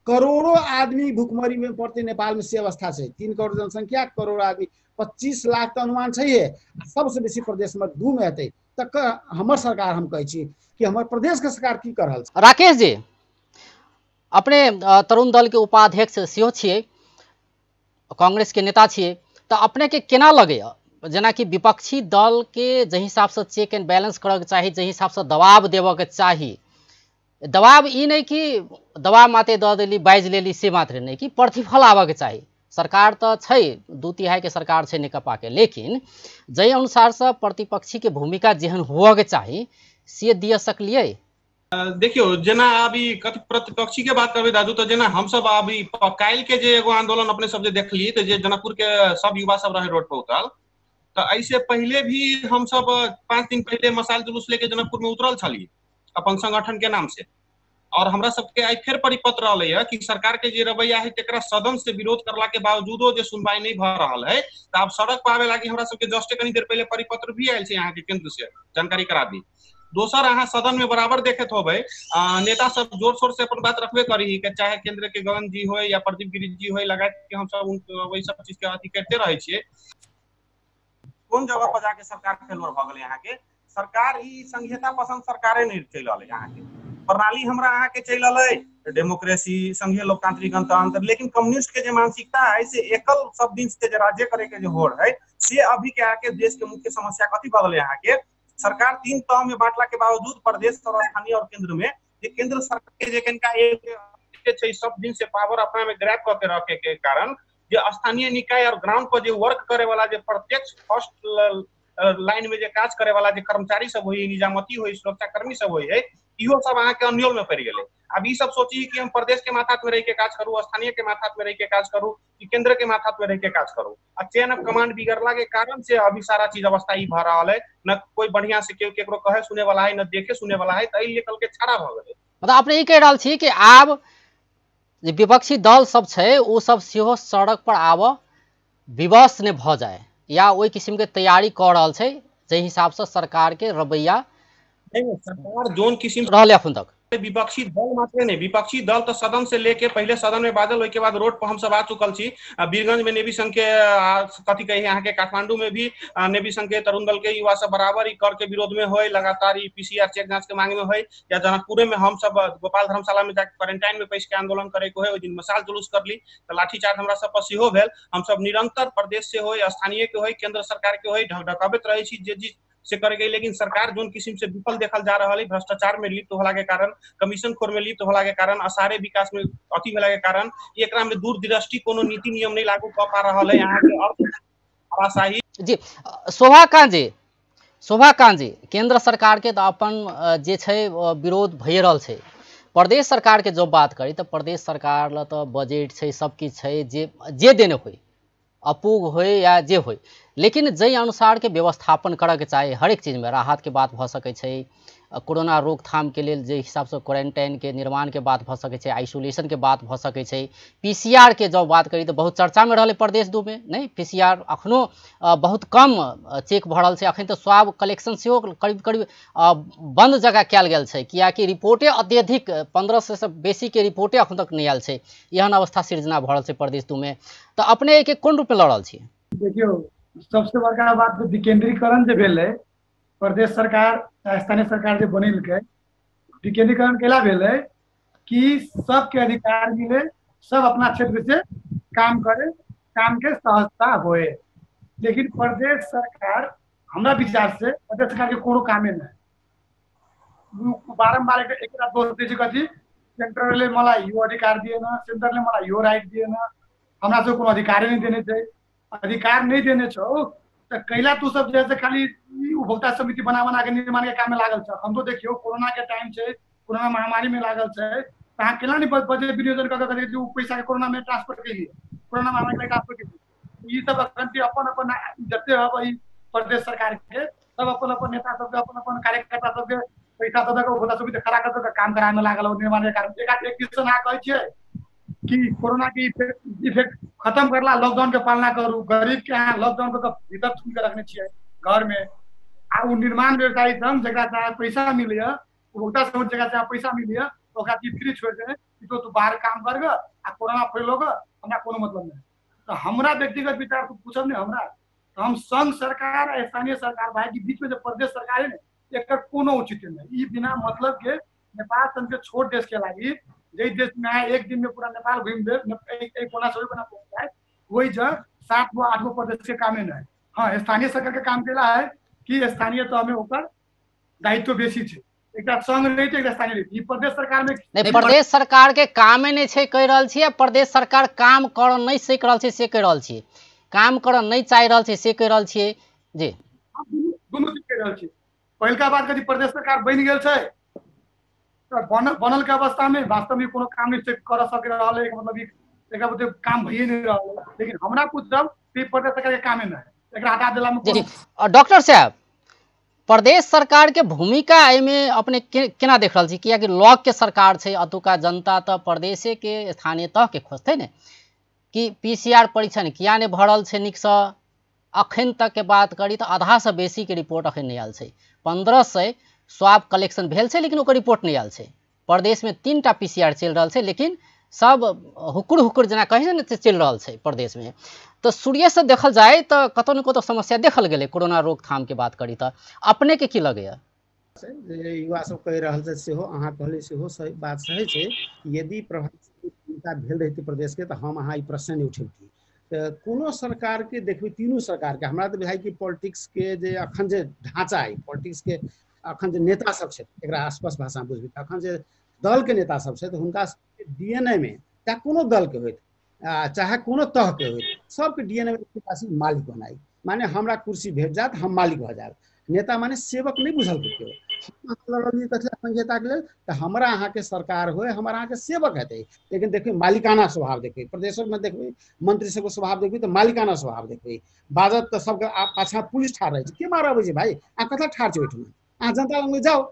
करोड़ों आदमी भूखमरी में पड़ते, नेपाल में से अवस्था छै, 3 करोड़ जनसंख्या, करोड़ आदमी, 25 लाख तो अनुमान छै, सबसे बेसी प्रदेश में 2 में हेतै। तक हमर सरकार, हम कहै छी कि हमर प्रदेश के सरकार की कर रहल छै। राकेश जी, अपने तरुण दल के उपाध्यक्ष सेहो छियै, कांग्रेस के नेता छियै, तो अपने के केना लगैया जेना कि विपक्षी दल के जे हिसाब से चेक एंड बैलेंस करऽ के चाही, जे हिसाब से दबाव देवऽ के चाही, दबाव ई नहीं कि दबाव माते दऽ देली बाजि लेली से मात्र नहीं कि प्रतिफल आबऽ के चाही। सरकार तो छै 2/3 के सरकार छै नेकपा के, लेकिन जै अनुसार से प्रतिपक्षी के भूमिका जेहन हुआ के चाही से दिया सकलिए। देखियो जेना अभी प्रतिपक्षी के बात करबे दादू, तो जेना हम सब अभी काल्हि के जे एगो आंदोलन अपने सब जे देखली, तो जे जनकपुर के सब युवा सब रहे रोड पर उतरल, तो ऐसे पहले भी हम सब 5 दिन पहले मसाल जुलूस लेके जनकपुर में उतरल छली अपन संगठन के नाम से, और हमरा सबके आई फिर परिपत्र रहलै है कि सरकार के जे रवैया है तेकरा सदन से विरोध करला के बावजूदो जे सुनवाई नहीं भ रहल है, तो अब सड़क पर आवे लागी हमरा सबके जस्ट कनी देर पहले परिपत्र भी आयल छै यहाँ के केंद्र से, जानकारी करा दी। दोसर अहाँ सदन में बराबर देखत होबै नेता सब जोर शोर से अपन बात रखबे करी, चाहे केंद्र के गगन जी हो या प्रदीप गिरी जी हो, लगा के हम सब वही सब चीज के अथी करते रहे छियै। कोन जगह पर जाके सरकार फेलर भ गेलै, यहाँ के सरकार ई संघीयता पसंद सरकारे नहीं चल रहा है, यहाँ के प्रणाली हमरा अहाँ के चल रहा डेमोक्रेसी, संघीय लोकतांत्रिक गणतंत्र, लेकिन कम्युनिस्ट के जो मानसिकता है से एकल सब दिन से राज्य करे के जो होड़ है, से अभी के आके देश के मुख्य समस्या कथी भ गेलै। यहाँ के सरकार 3 तह में बांटला के बावजूद प्रदेश और स्थानीय और केंद्र में, केंद्र सरकार के कनिका एक सब दिन से पावर अपना में ग्रैब करके रखे के कारण जो स्थानीय निकाय और ग्राउंड पर जो वर्क करे वाला जो प्रत्यक्ष फर्स्ट लाइन में जो काज करे वाला जो कर्मचारी सब हुई, निजामती हुई, सुरक्षा कर्मी सब हुई है, इहो सब अहाँ के अन्योल में पड़ गए। अब ई सब सोची कि हम प्रदेश के माथा में रह के काज करूँ, स्थानीय के माथा में रह के काज करूँ, कि केंद्र के माथा में रह के काज करूँ। चेन ऑफ कमांड बिगड़ला के कारण से अभी सारा चीज अवस्था ई भ रहा है, न कोई बढ़िया से केकरो कहे सुने वाला है, न देखे सुने वाला है, तो कल के छाड़ा भ गए। मतलब अपने ई कह रहल छी कि आब जे विपक्षी दल सब छै ओ सब सेहो सड़क पर आब विवश ने भ जाए, या ओहि किस्म के तैयारी कर रहल छै, जे हिसाब से सरकार के रवैया सरकार जोन किस्म रहले अखन तक। विपक्षी दल मात्र नहीं, विपक्षी दल तो सदन से लेके पहले सदन में बादल, उसके बाद रोड पर हम सब आ चुकल छी। बीरगंज में नेवी संघ के कथी कही, यहाँ के काठमांडू में भी नेवी संघ के तरुण दल के युवा सब बराबर ही कर के विरोध में होए, लगातार पीसीआर चेक जांच के मांग में होए, या जनकपुर में हम सब गोपाल धर्मशाला में जाकर क्वारंटाइन में पैस के आंदोलन करे को है, दिन मसाल जुलूस कर ली, तो लाठीचार्ज हमरा सब पर सेहो भेल। हम सब निरंतर प्रदेश से हो, स्थानीय के हो, केंद्र सरकार के हो, ढकढकाबैत रहे छी जे से कर गई, लेकिन सरकार जोन किस्म से विफल देखल जा रहा है, भ्रष्टाचार में लिप्त होला के कारण, कमीशन खोर में लिप्त होला के कारण, असारे विकास में अति होला के कारण, एकरा में दूरदृष्टि कोनो नीति नियम नहीं लागू कर पा रहा है। यहाँ के आवासाही जी शोभाकांत जी, केंद्र सरकार के तो अपन जे छै विरोध भए रहल छै, प्रदेश सरकार के जो बात करी तो प्रदेश सरकार ल तो बजट छै, सब किछ छै, जे देने होई, अपूग हो या जे हो, लेकिन जै अनुसार के व्यवस्थापन करे के चाही, हर एक चीज में राहत के बात भ सकै छै, कोरोना रोकथाम के लेल जे हिसाब से क्वारंटाइन के निर्माण के बात भ सकै छै, आइसोलेशन के बात भ सकै छै, पीसीआर के जब बात करी तो बहुत चर्चा में रहले प्रदेश 2 में नहीं, पीसीआर अखनो बहुत कम चेक भ रहल छै, अखन तो स्वाब कलेक्शन सेहो करीब करीब बंद जगह कयल गेल छै, कियाकि रिपोर्टे अत्यधिक 1500 से बेसी के रिपोर्टे अखन तक नहीं आयल छै, एहन अवस्था सृजना भ रहल छै प्रदेश 2 में। तो अपने एक कोन रूप में लड़ रहल छियै? देखियो, सबसे बड़का बात विकेंद्रीकरण जे भेलै, प्रदेश सरकार स्थानीय सरकार जे बनेलकै, विकेंद्रीकरण केला भेलै कि सबके अधिकार मिले, सब अपना क्षेत्र से काम करे, काम के सहजता होए। लेकिन प्रदेश सरकार, हमरा विचार से प्रदेश सरकार के कोनो कामे नहीं, बारम्बार एक दोष दै छै कथी, सेंट्रलले मलाई यो अधिकार दिएन, सेंटरले मलाई यो राइट दिएन, हमरा सब कोनो अधिकार नहीं देने छै। अधिकार नहीं देने छौ तो कैला तू सब जैसे खाली उपभोक्ता समिति बना के निर्माण के काम में लागल छ। हम तो देखियो कोरोना के टाइम छै, कोरोना महामारी में लागल छै, तहाँ केला नहीं बजट विनियोजन करके जो पैसा के कोरोना में ट्रांसफर के लिए, कोरोना महामारी में ट्रांसफर के लिए, ये सब अखन अपन अपन जते अब ई प्रदेश सरकार के सब अपन अपन नेता सब अपन अपन कार्यकर्ता सब के पैसा सब के उपभोक्ता समिति खड़ा करके काम करावे में लागल हो निर्माण के कारण। एक किसान आ कहै छै कि कोरोना के इफेक्ट खत्म करला, लॉकडाउन के पालना करू, गरीब के यहाँ लॉकडाउन को भीतर छूट के रखने छियै घर में। आ उ निर्माण व्यवसायी सब जकरा चाहे पैसा मिलिए, उपभोक्ता सब जगह चाहे पैसा मिलिए, ओकरा चीज फ्री छोड़ दे कि तो तू बाहर काम कर ग आ कोरोना फैलोग, हमरा कोनो मतलब नहीं। तो हमरा व्यक्तिगत विचार तो पूछब नहीं हमरा, तो हम संघ सरकार आ स्थानीय सरकार भाई के बीच में जो प्रदेश सरकार है ना, एकर कोनो औचित्य नहीं। ई बिना मतलब के नेपाल सन के छोट देश के लागी, जे देश में एक दिन में पूरा नेपाल घूम दे, एक कोना से कोना पहुंच जाए, वही जगह 7 गो 8 गो प्रदेश के कामे नहीं। हाँ, स्थानीय सरकार के काम केला है कि स्थानीय तो हमें ऊपर दायित्व बेसी छै, एकटा संघ नहीं छै, एकटा स्थानीय नहीं। ई प्रदेश सरकार में नहीं, प्रदेश सरकार के कामे नहीं छै कह रहल छियै, प्रदेश सरकार काम कर नहीं सक रहल छै से कह रहल छियै, काम कर नहीं चाह रहल छै से कह रहल छियै जी। दुनू चीज कह रहल छी। पहिलका बात कथी, प्रदेश सरकार बन गेल छै, बनल के अवस्था में वास्तव में कोनो काम नहीं कर सक रहल है, मतलब एकरा बुते काम भइए नहीं रहल है। लेकिन हमरा पूछब कि प्रदेश सरकार के कामे नहीं, एकरा हटा देला में कोनो। डॉक्टर साहब, प्रदेश सरकार के भूमिका में अपने केना देख रहल छी, कियाकि लॉक के सरकार छै, अतुका जनता तो प्रदेशे के स्थानीय तह के खोजते ने कि पीसीआर परीक्षण किया नहीं भरल छै नीक से। अखन तक के बात करी तो आधा से बेसी के रिपोर्ट अखन नहीं आयल छै, 1500 स्वाब कलेक्शन भेल छै लेकिन ओकर रिपोर्ट नहीं आयल छै। प्रदेश में 3टा पीसीआर चल रहा है, लेकिन सब हुकुर हुकुर जना कहे ने चल रहा है प्रदेश में। तो सूर्य से देखल जाए तो कतौ न कतौ समस्या देखल गए कोरोना रोकथाम के बात करी तो अपने के की लगे? युवा सब कह रहा है सेहो, अहाँ कहले सेहो सही बात सही छै। यदि प्रभावशीलता भेल रहितै प्रदेश के तो हम अहाँ ई प्रश्न नहीं उठेबती। तो कोनो सरकार के देखबे, तीनों सरकार के हमरा तो बुझाइ कि पॉलिटिक्स के जे अखन जे ढांचा है, पॉलिटिक्स के अखन जे नेता सब छै, एकरा आसपास भाषा बुझबी अखन जे दल के नेता सब छै, तो हुनका डीएनए में चाहे कोनो दल के होइत चाहे कोनो तह के होइत, सबके डीएनए में मालिक बनाई, माने हमरा कुर्सी भेट जात हम मालिक भ जाब। नेता माने सेवक नहीं बुझल केओ, संघीयता के लेल तो हमरा अहाँ के सरकार होए, हमरा अहाँ के सेवक हेतै। लेकिन देखिए मालिकाना स्वभाव देखिए, प्रदेश में देखिए मंत्री सबके स्वभाव देखिए तो मालिकाना स्वभाव देखिए, बाजत तो सबके पाछा पुलिस ठाड़ रहे के मारब छै भाई, आ कथा ठाड़ छै ओहिठमा, आ जनता लग में जाओ,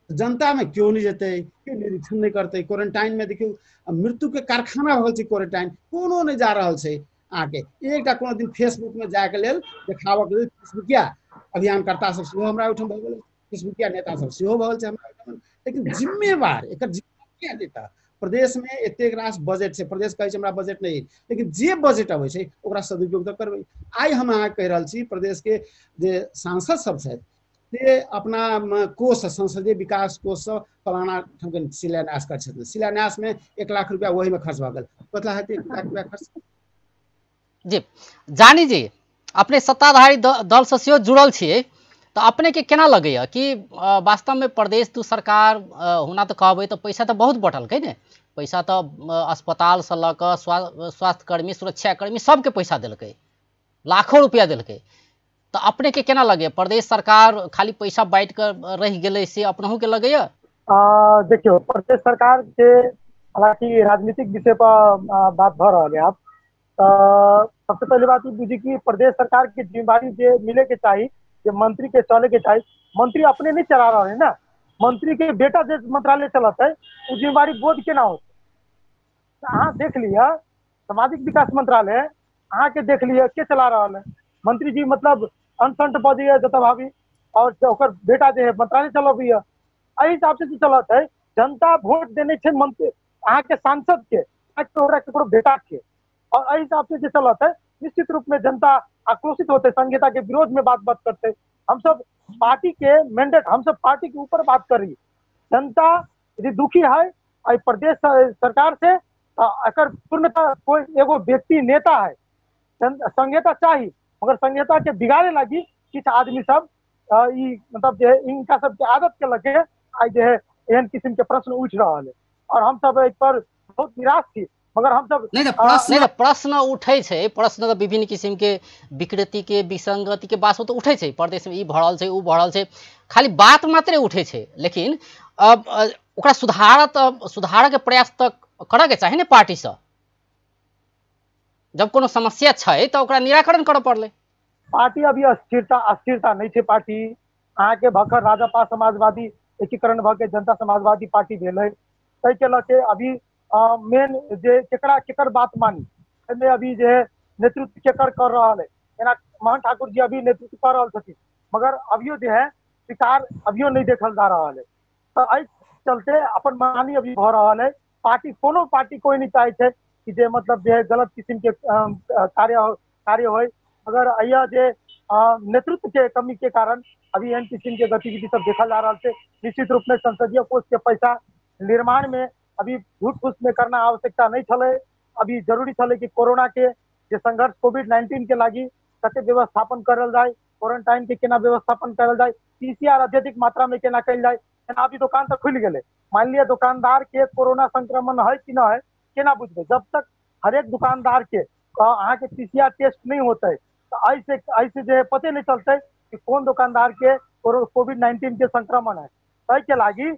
जनता में क्यों नहीं जेते, क्यों निरीक्षण नहीं करते। क्वारंटाइन में देखियो मृत्यु के कारखाना हो गल, क्वारंटाइन कोनो नहीं जा रहा है आके। एकटा कोनो दिन फेसबुक में जाके लेल देखाबऽ के लेल फेसबुकिया अभियानकर्ता सब सेहो हमरा ओहिठाम भऽ गेल, फेसबुकिया नेता सब सेहो भऽ गेल छै हमरा ओहिठाम। लेकिन जिम्मेवार एकर जिम्मेवार नेता प्रदेश में एतेक रास बजट छै, प्रदेश कहै छै हमरा बजट नहीं, लेकिन जे बजट अबै छै ओकरा सदुपयोग तऽ करबै। आइ हम अहाँ कहि रहल छी प्रदेश के जे सांसद सब छथि से अपना कोष, संसदीय विकास कोष से फलाना ठाम शिलान्यास कर छथिन, शिलान्यास में 1 लाख रुपया वही में खर्च भऽ गेल, कतला हेतै 1 लाख रुपया खर्च जी। जानी जी, अपने सत्ताधारी दल से सेहो जुड़ल छियै, तो अपने के केना लगैया कि वास्तव में प्रदेश तो सरकार होना तो कहबै तो पैसा तो बहुत बटलकै ने, पैसा तो अस्पताल से लऽ कऽ स्वास्थ्य कर्मी, सुरक्षा कर्मी सबके पैसा देलकै, लाखों रुपया देलकै। तो अपने के केना लगे प्रदेश सरकार खाली पैसा बांट कर रह गए से अपनहु के लगैया? देखियो प्रदेश सरकार के हालांकि राजनीतिक विषय पर बात भ रहा है आप, सबसे पहले बात ये बुझी कि प्रदेश सरकार की जिम्मेदारी जे मिले के चाहिए, जे मंत्री के चले के चाहिए, मंत्री अपने नहीं चला रहे हैं ना, मंत्री के बेटा जे मंत्रालय चलत है वो जिम्मेवारी बोध केना होते। अहाँ देख लिया सामाजिक विकास मंत्रालय अहाँ के देख लिया के चला रहा है, मंत्री जी मतलब अनसंट बजे है जतऽ भाभी और ओकर बेटा जे है मंत्रालय चलबी है। एहि हिसाब से चलत है, जनता वोट देने छे मंत्री अहाँ के सांसद के केकरो बेटा के, और एहि हिसाब से चलत है निश्चित रूप में जनता आक्रोशित होते, संहिता के विरोध में बात करते। हम सब पार्टी के मैंडेट, हम सब पार्टी के ऊपर बात कर रही। जनता यदि दुखी है प्रदेश सरकार से अगर पूर्णतः कोई एगो व्यक्ति नेता है संहिता चाहिए, मगर संहिता के बिगाड़े लगी किछ आदमी सब मतलब जे इनका सब के आदत के लगे आई जे है एहन किस्म के प्रश्न उठ रहा है, और हम सब एक पर बहुत निराश थी। मगर हम सब नहीं प्रश्न उठे छे, प्रश्न तो विभिन्न किस्म के विकृति के विसंगति के बात तो उठे छे, प्रदेश में ई भरल छे उ भरल छे, खाली बात मात्रे उठे छे, लेकिन अब ओकरा सुधार के प्रयास तक करे के चाहिए ने पार्टी से। जब कोनो समस्या छे तो ओकरा निराकरण करे पड़ले। पार्टी अभी अस्थिरता नहीं छे। पार्टी अहाँ के भखर राजपा समाजवादी एकीकरण भ के जनता समाजवादी पार्टी भेले, तै के लके अभी मेन जे केकर बात मानी एमे अभी जे नेतृत्व केकर कर रहा है, एना मोहन ठाकुर जी अभी नेतृत्व कर रहा छथिन, मगर अभियो जे है स्वीकार अभियो नहीं देखल जा रहा है। तो एहि चलते अपन मानी अभी भ रहा है। पार्टी कोनो पार्टी कोई नहीं चाहे छे कि जे मतलब जे गलत किस्म के कार्य होय, मगर अहिया जे नेतृत्व के कमी के कारण अभी एहन किस्म के गतिविधि सब देखल जा रहा है। निश्चित रूप में संसदीय कोष के पैसा निर्माण में अभी झूठ फूस में करना आवश्यकता नहीं छले। अभी जरूरी छले कि कोरोना के जे संघर्ष कोविड-19 के लागी कते व्यवस्थापन करल जाए, क्वारंटाइन के केना व्यवस्थापन करल जाए, पीसीआर अत्यधिक मात्रा में केना कल जाए। अभी दुकान तो खुल गए, मान लिया दुकानदार के कोरोना संक्रमण है कि ना है केना बुझबे, जब तक हर एक दुकानदार के अहाँ के पीसीआर टेस्ट नहीं होते तो ऐसे जो पते नहीं चलते कि कौन दुकानदार के कोविड-19 के संक्रमण है। तै के लागी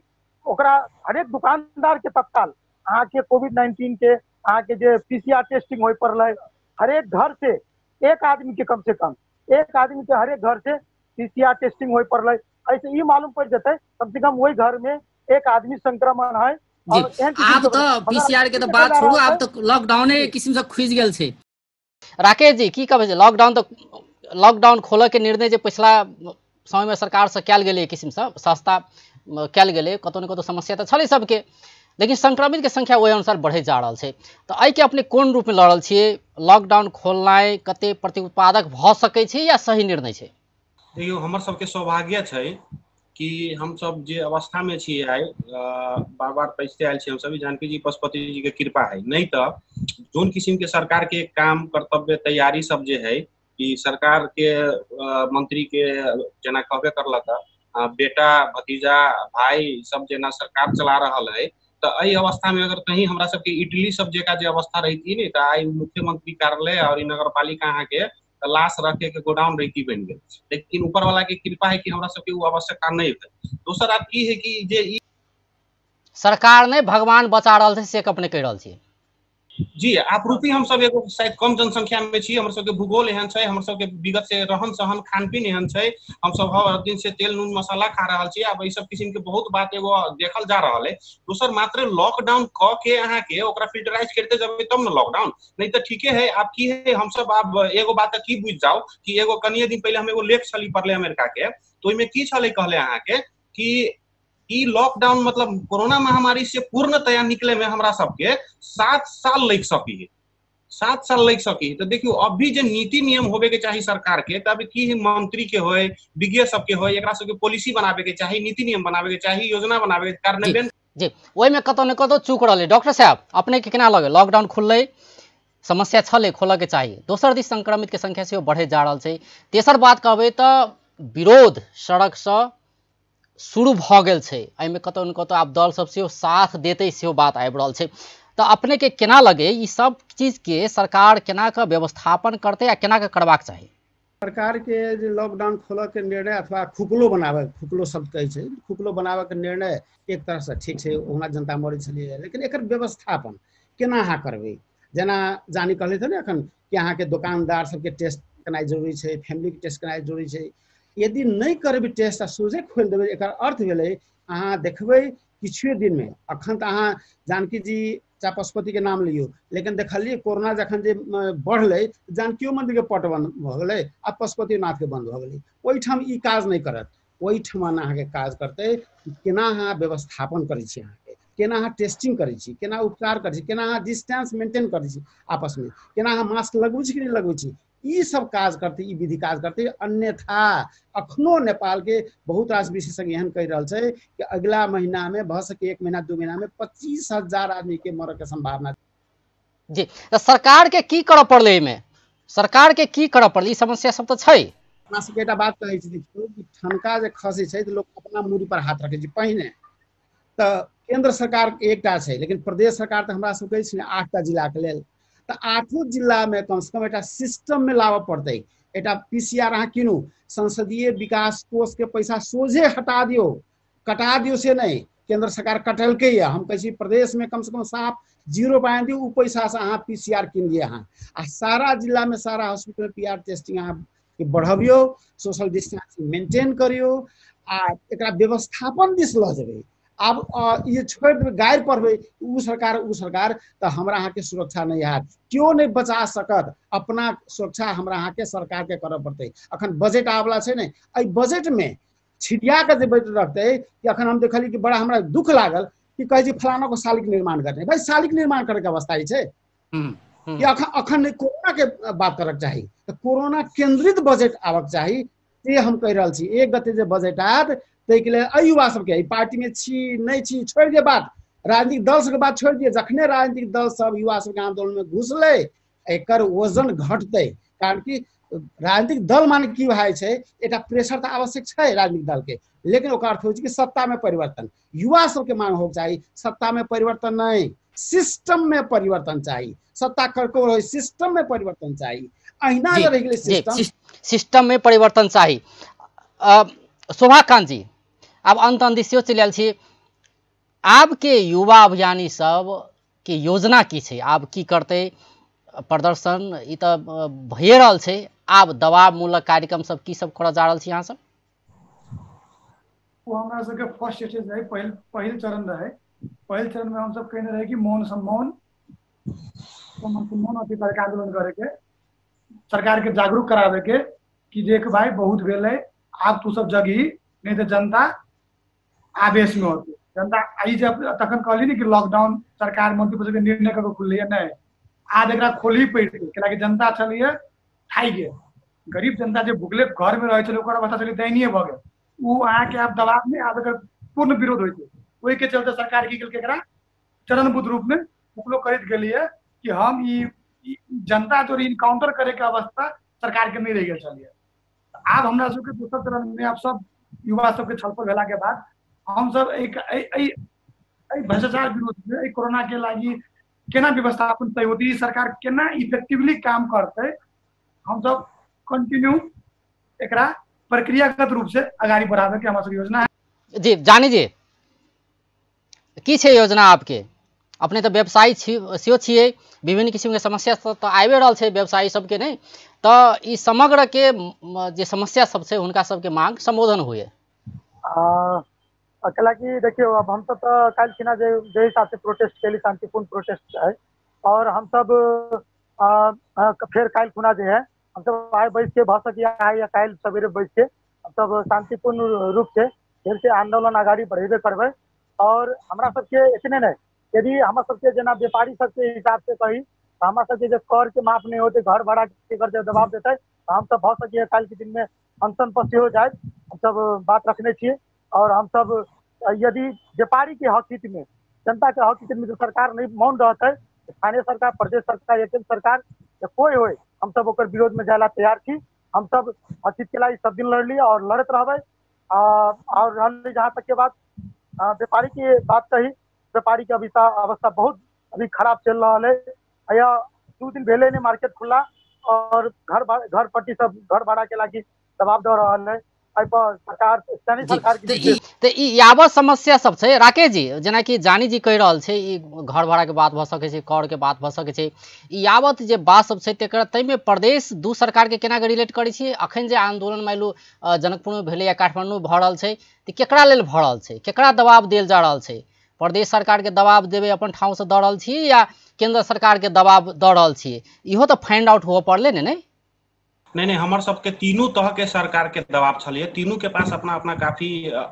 ओकरा हर एक दुकानदार के तत्काल अहाँ के कोविड-19 के अहाँ के जे पीसीआर टेस्टिंग हो पड़े, हर एक घर से एक आदमी के कम से कम एक आदमी के हर एक घर से पीसीआर टेस्टिंग हो पड़े। ऐसे ये मालूम पड़ जाते कम से कम वही घर में एक आदमी संक्रमण है। आप तो पीसीआर के तो बात छोड़ू, आप तो लॉकडाउन किस्म से खुज गेल छे। राकेश जी की कहबे लॉकडाउन खोले के निर्णय जे पिछला समय में सरकार से कल गेले किस्म से सस्ता कल गेले, कतौ न कतौ समस्या तो छले सबके, लेकिन संक्रमित के संख्या वही अनुसार बढ़े जा रहा है। तो आई के अपने कोन रूप में लड़ल छिए, लॉकडाउन खोलनाइ कते प्रतिउत्पादक भ सकै छै या सही निर्णय छै? देखियो हमर सबके सौभाग्य छै कि हम सब जे अवस्था में छिए आइ बार बार पैसे आयल छी, हम सभी जानकी जी पशुपति जी के कृपा है। नहीं तो जोन किस्म के सरकार के काम कर्तव्य तैयारी सब जे है कि सरकार के मंत्री के जना कहबे करलक बेटा भतीजा भाई सब जना सरकार चला रहा है, तो एहि अवस्था में अगर कहीं हमरा सबके इटली सब जगह जे अवस्था रहती नहीं तो आई मुख्यमंत्री कार्यालय और नगर पालिका अहाँ के लाश रखे के गोडाउन रहती बन गए। लेकिन ऊपर वाला के कृपा है कि हमरा सबके वो आवश्यकता नहीं है। दोसर बात की है कि जे सरकार ने भगवान बचा रहा है से अपने कह रहा छे। जी आपरूपी हम सब एगो शायद कम जनसंख्या में छी, हमर सबके भूगोल एहन छै, हमर सबके विगत से रहन सहन खान पीन एहन छै, हम सब हर दिन से तेल नून मसाला खा रहल छी। अब ई सब किस्म के बहुत बात एगो देखल जा रहल है। दोसर मात्र लॉकडाउन क के अहाँ के ओकरा फिल्टराइज करते जब तब न लॉकडाउन, नहीं तो ठीके है। आप की है हम सब आप एगो बात की बुझ जाओ कि एगो कनिए दिन पहले हम एगो लेख छली पढ़ले अमेरिका के, तो ओइमे की छले कहले अहाँ के कि ई लॉकडाउन मतलब कोरोना महामारी से पूर्णतया निकले में हमरा सबके 7 साल लग सकी है, 7 साल लग सकी। तो देखियो अभी जो नीति नियम होबे के चाहिए सरकार के, तब की मंत्री के होय विज्ञ सबके होय एकरा सबके पॉलिसी बनाबे के चाहिए, नीति नियम बनाबे के चाहिए, योजना बनाबे के कार्यान्वयन जी ओहि में कतौ न कतौ चूक रहले। डॉक्टर साहब अपने के केना लगे लॉकडाउन खुलले समस्या छले खोले के चाहिए, दोसर दिस संक्रमित के संख्या से बढ़े जा रहा है। तेसर बात कहबे तो विरोध सड़क से शुरू भ गेल छै, एहिमे कतौ न कतौ आप दल सब से साथ देते से बात आबि रहल छै। तो अपने के केना लगे ई सब चीज के सरकार केना के व्यवस्थापन करते या केना के करबाक चाहिए? सरकार के जे लॉकडाउन खोलऽ के निर्णय अथवा खुकलो बनावे, खुकलो शब्द कहै छै, खुकलो बनावे के निर्णय एक तरह से ठीक छै, ओना जनता मरै छलिए, लेकिन एकर व्यवस्थापन केना अहाँ करबै? जेना जानी कहले थे ने एखन कि अहाँ के दुकानदार सबके टेस्ट केनाइ जरूरी छै, फैमिली के टेस्ट केनाइ जरूरी छै। यदि नहीं करबे टेस्ट आ सोझे खोल देवे, एकर अर्थ भेलै अहाँ देखबै किछुए दिन में अखन तो अहाँ जानकी जी चाहे पशुपति के नाम लियो, लेकिन देखलिए कोरोना जखन जे बढ़ले जानकियो मंदिर के पट बंद भ गेलै आ पशुपतिनाथ के बंद भ गेलै। ओहिठाम ई काज नहीं करत, ओहिठाम अहाँ के काज करते केना अहाँ व्यवस्थापन करै छी, अहाँ के केना अहाँ टेस्टिंग करै छी, केना उपचार करै छी, केना अहाँ डिस्टेंस मेंटेन करै छी आपस में, केना अहाँ मास्क लगबै छी कि नहीं लगबै छी, ई सब काज करते, ई विधि काज करते। अन्यथा अखनो नेपाल के बहुत रास विशेषज्ञ एहन कहि रहल छै कि अगला महीना में भ सके 1 महीना 2 महीना में 25,000 आदमी के मरऽ के संभावना। जी, तो सरकार के की करऽ पड़लै एहिमे, सरकार के की करऽ पड़लै, ई समस्या सब तो छै। अपना सबके एकटा बात कहै छी, देखियौ कि ठनका जे खसै छै तऽ लोक अपना मूड़ी पर हाथ रखै छै। पहिने तऽ केंद्र सरकार के एकटा छै, लेकिन प्रदेश सरकार तऽ हमरा सबके छै 8टा जिला के लेल, तऽ 8 जिला में कम से कम एकटा सिस्टम में लाबऽ पड़तै। एकटा PCR अहाँ कीनू, संसदीय विकास कोष के पैसा सोझे हटा दियो, कटा दियो से नहीं, केंद्र सरकार कटलकै या, हम कहै छी प्रदेश में कम से कम साफ 0 बांध दियो, उ पैसा से अहाँ PCR कीन लिया अहाँ, आ सारा जिला में सारा हॉस्पिटल PR टेस्टिंग अहाँ बढ़बियो, सोशल डिस्टेंसिंग मेंटेन करियो, आ एकरा व्यवस्थापन दिस लऽ जेबै। आब ये छोड़ देबै गारि पढ़बै उ सरकार तऽ हमरा अहाँ के सुरक्षा नहीं हैत, क्यों नहीं बचा सकत, अपना सुरक्षा हमरा अहाँ के सरकार के करऽ पड़तै। अखन बजट आबला छै ने, एहि बजट में छिटिया के जे बजट रखतै कि अखन हम देखलिए कि बड़ा हमरा दुख लागल कि कहै छै फलाना को शालिक निर्माण करने, भाई शालिक निर्माण करे के अवस्था ई छै कि अखन कोरोना के बात करक चाही, तो कोरोना केंद्रित बजट आबक चाही। से हम कह रहल छी, एक गते जे बजट आयत ताहि के लेल युवा सबके पार्टी में छी नहीं छी छोड़ दिए बात, राजनीतिक दल सबके बात छोड़ दिए, जखने राजनीतिक दल सब युवा सबके आंदोलन में घुसले एकर वजन घटतै। कारण कि राजनीतिक दल मान की भाई छै, एकटा प्रेशर तो आवश्यक छै राजनीतिक दल के, लेकिन ओकर अर्थ होइ छै कि सत्ता में परिवर्तन, युवा सबके मांग हो चाहिए, सत्ता में परिवर्तन नहीं, सिस्टम में परिवर्तन चाहिए। सत्ता करको रहे, सिस्टम में परिवर्तन चाहिए। अहिना जे रहि गेलै सिस्टम में परिवर्तन चाहिए। शोभाकांत जी, आब अंत दिशो चलि आयल छी, आब के युवा अभियानी सब के योजना की छै, आब की करते, प्रदर्शन ई तऽ भइए रहल छै, आब दबाव मूलक कार्यक्रम सब की सब करऽ जा रहल छी अहाँ सब? वो हमरा सबके फर्स्ट स्टेज रहे, पहिल चरण रहे। पहिल चरण में हम सब कहने रहे कि मौन सम्मौन अधिकार के आंदोलन करे के, सरकार के जागरूक करावे के कि देख भाई बहुत भेल है, आप तू सब जगी नहीं तो जनता आवेश में होती। जनता आई जब तखन कहली नहीं कि लॉकडाउन सरकार मंत्री परिषद के निर्णय करके खुलली है, नहीं आज एकरा खोली पड़तै, कैलाकि जनता चलिए खाई गे, गरीब जनता जो भुखले घर में रहे छलै ओकर अवस्था चलिए दयनीय भ गेल, उ अहाँ के आब दबाव में आब एकर पूर्ण विरोध होइ छै। ओहि के चलते सरकार की केलकै, एकरा चरणबद्ध रूप में उपयोग करैत गेलिए कि हम ई जनता जो इनकाउंटर करे के अवस्था सरकार के नहीं रह गेल छलिए। आब हमरा सबके दोसर चरण में आब सब युवा सबके छलफल भेला के बाद हम सब एक भ्रष्टाचार विरोध में कोरोना के लागी केना व्यवस्थापन तय होती, सरकार केना इफेक्टिवली काम करते, हम सब कंटिन्यू एकरा प्रक्रियागत रूप से आगाड़ी बढ़ावे के हमारे योजना है। जी जानी जी, की छै योजना आपके? अपने तो व्यवसायी सेहो छियै, विभिन्न किस्म के समस्या सब तो आबे रहल छै व्यवसायी सबके, नहीं तो ई समग्र के जे समस्या सब छै हुनका सबके मांग संबोधन हुए। अकेला की देखियो, अब हम सब तो काल खिना जे हिसाब से प्रोटेस्ट के लिए शांतिपूर्ण प्रोटेस्ट है, और हम सब फिर काल खुना जे है हम सब आए बैठ के भ सकिया या काल सवेरे बैठ के हम सब शांतिपूर्ण रूप से फिर से आंदोलन आगाड़ी बढ़ेबे करबे। और हमरा सबके इतने नहीं, यदि हम सबके जना व्यापारी सबके हिसाब से कही तो हम सबके जो कर के माफ नहीं होते, घर भाड़ा के कर दबाव देते, हम सब भ सकिए काल के दिन में अनशन पर से हो जाए, हम सब बात रखने छे। और हम सब यदि व्यापारी के हक हित में, जनता के हक हित में जो सरकार नहीं मौन रहते, स्थानीय सरकार, प्रदेश सरकार, एक सरकार या कोई हो, हम सब ओकर विरोध में जाला तैयार थी। हम सब हक हित के लिए सब दिन लड़ली और लड़त रहबे। और रहली जहाँ तक के बात व्यापारी की बात कही, व्यापारी के अवस्था बहुत अभी खराब चल रहा है। या 2 दिन पहले ने मार्केट खुला और घर पट्टी सब घर भाड़ा के लागी दबाव दे रहा है। एहि पर सरकार स्थानीय सरकार के विशेष तऽ ई यावत समस्या सब छै राकेश जी, जेना कि जानी जी कहि रहल छै ई घर भाड़ा के बात भऽ सकै छै, कर के बात भऽ सकै छै, ई यावत जे बात सब छै तकर ताहिमे प्रदेश दू सरकार के केना के रिलेट करै छियै? अखन जे आंदोलन मानि लू जनकपुर में भेलै या काठमांडू भऽ रहल छै तऽ केकरा लेल भऽ रहल छै, केकरा दबाव देल जा रहल छै? प्रदेश सरकार के दबाव देबै अपन ठाव से दऽ रहल छियै या केंद्र सरकार के दबाव दऽ रहल छियै? इहो तऽ फाइंड आउट हुअ पड़लै ने? नहीं नहीं हमर सबके तीनू तरह के सरकार के दबाव छलिए, तीनू के पास अपना अपना काफी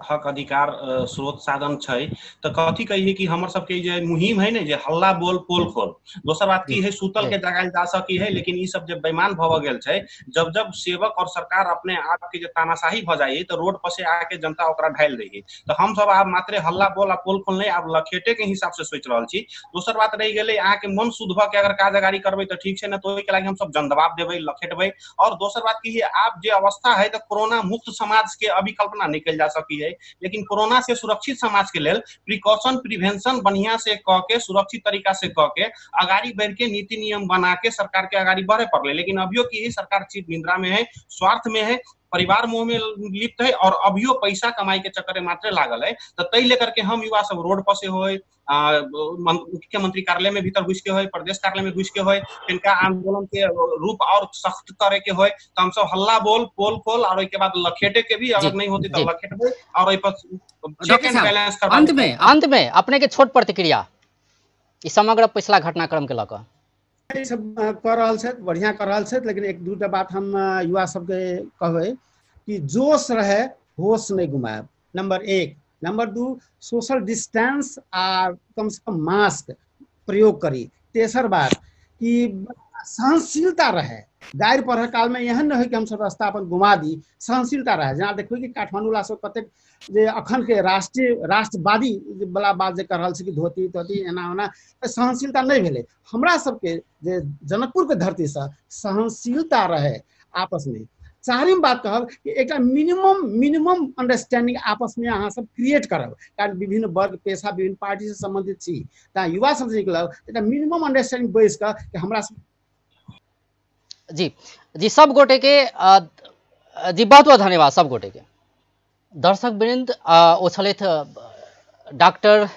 हक अधिकार स्रोत साधन छै। तो कथी कहिए कि हमर सबके जे मुहिम है ने जे हल्ला बोल पोल खोल, दोसर बात की है सूतल के जगायल जा सकी है, लेकिन ई सब जे बेईमान भऽ गेल छै, जब जब सेवक और सरकार अपने आप के जे तानाशाही भऽ जाइए तो रोड पर से आके जनता ओकरा ढाल दै है। तो हम सब आब मात्र हल्ला बोल आ पोल खोल नहीं, आब लखेटे के हिसाब से सोच रहल छी। दोसर बात रह गई अहाँ के मन शुद्ध भऽ के अगर काजगारी करबै तो ठीक है, ना तो ओहि के लागि हम सब जनदबाव देबै, लखेटबै। और दोसर बात की है, आप जो अवस्था है तो कोरोना मुक्त समाज के अभी कल्पना नहीं कल जा सकी है, लेकिन कोरोना से सुरक्षित समाज के लेल प्रिकॉशन प्रिवेंशन बढ़िया से क के सुरक्षित तरीका से क के अगाड़ी बढ़ के नीति नियम बना के सरकार के अगाड़ी बढ़े पड़े। लेकिन अभियो की है सरकार चित निंद्रा में है, स्वार्थ में है, परिवार मोह में लिप्त है और अभियो पैसा कमाई के चक्कर में मात्र लागल है। तो तै लेकर के हम युवा सब रोड पर से होए, मुख्यमंत्री कार्यालय में भीतर घुस के होए, प्रदेश कार्यालय में घुस के होए, इनका आंदोलन के रूप और सख्त करे के होए, तो हम सब हल्ला बोल पोल खोल और के बाद लखेटे के भी अगर नहीं होती तो लखेटबे और चेक एंड बैलेंस करबे। अंत में अपने के छोट प्रतिक्रिया ई समग्र पिछला घटनाक्रम के लऽ सब कर रहल छै, बढ़िया कर रहल छै, लेकिन एक दूटा बात हम युवा सबके कहबै कि जोश रहे होश नहीं गुमाएब, नंबर 1। नंबर 2, सोशल डिस्टेंस आ कम से कम मास्क प्रयोग करी। तेसर बात कि सहनशीलता रहे, गाड़ी पढ़े काल में एहन नहीं हो कि हम सब रास्ता अपन घुमा दी, सहनशीलता रहे। जहाँ देखो कि काठमांडू ला सब कतेक जे अखन के राष्ट्रवादी वाला बात जे कर रहल छै कि धोती तोती एना ओना, सहनशीलता नहीं भेले। हमरा सबके जे जनकपुर के धरती से सहनशीलता रहे आपस में। चारिम बात कहब कि एक मिनिमम अंडरस्टैंडिंग आपस में अहाँ सब क्रिएट करब, कारण विभिन्न वर्ग पेशा विभिन्न पार्टी से संबंधित छी, ता युवा सब निकलब एक मिनिमम अंडरस्टैंडिंग बैस कर कि हमरा सब जी सब गोटे के जी बहुत बहुत धन्यवाद सब गोटे के। दर्शक वृंद ओ छलथि डॉक्टर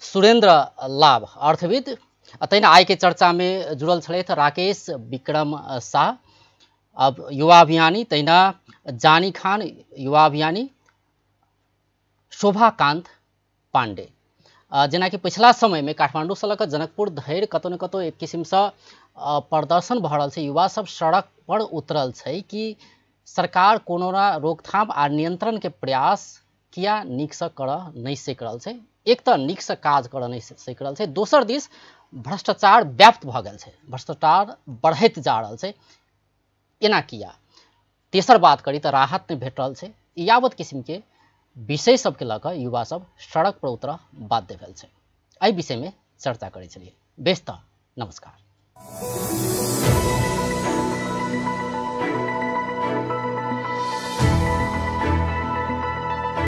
सुरेंद्र लाभ अर्थविद, तहिना आय के चर्चा में जुड़ल छलथि राकेश विक्रम शाह अब युवा अभियानी, तहिना जानी खान युवा अभियानी, शोभाकांत पांडे। जेना कि पिछला समय में काठमांडू से लऽ जनकपुर धरि कतौ न कतौ एक किस्म से प्रदर्शन भऽ रहल छै, युवा सब सड़क पर उतरल छै कि सरकार कोरोना रोकथाम आ नियंत्रण के प्रयास किया नीक से करऽ नहीं सक रहल छै। एक तऽ नीक से काज करऽ नहीं सक रहल छै, दोसर दिस भ्रष्टाचार व्याप्त भऽ गेल छै, भ्रष्टाचार बढ़ैत जा रहल छै, एना किया? तेसर बात करी तो राहत नहीं भेट रहल छै। यावत किस्म के विषय सबके लऽ कऽ युवा सब सड़क पर उतरऽ बाध्य भेल छै। एहि विषय में चर्चा करै छलियै। बेस्त नमस्कार।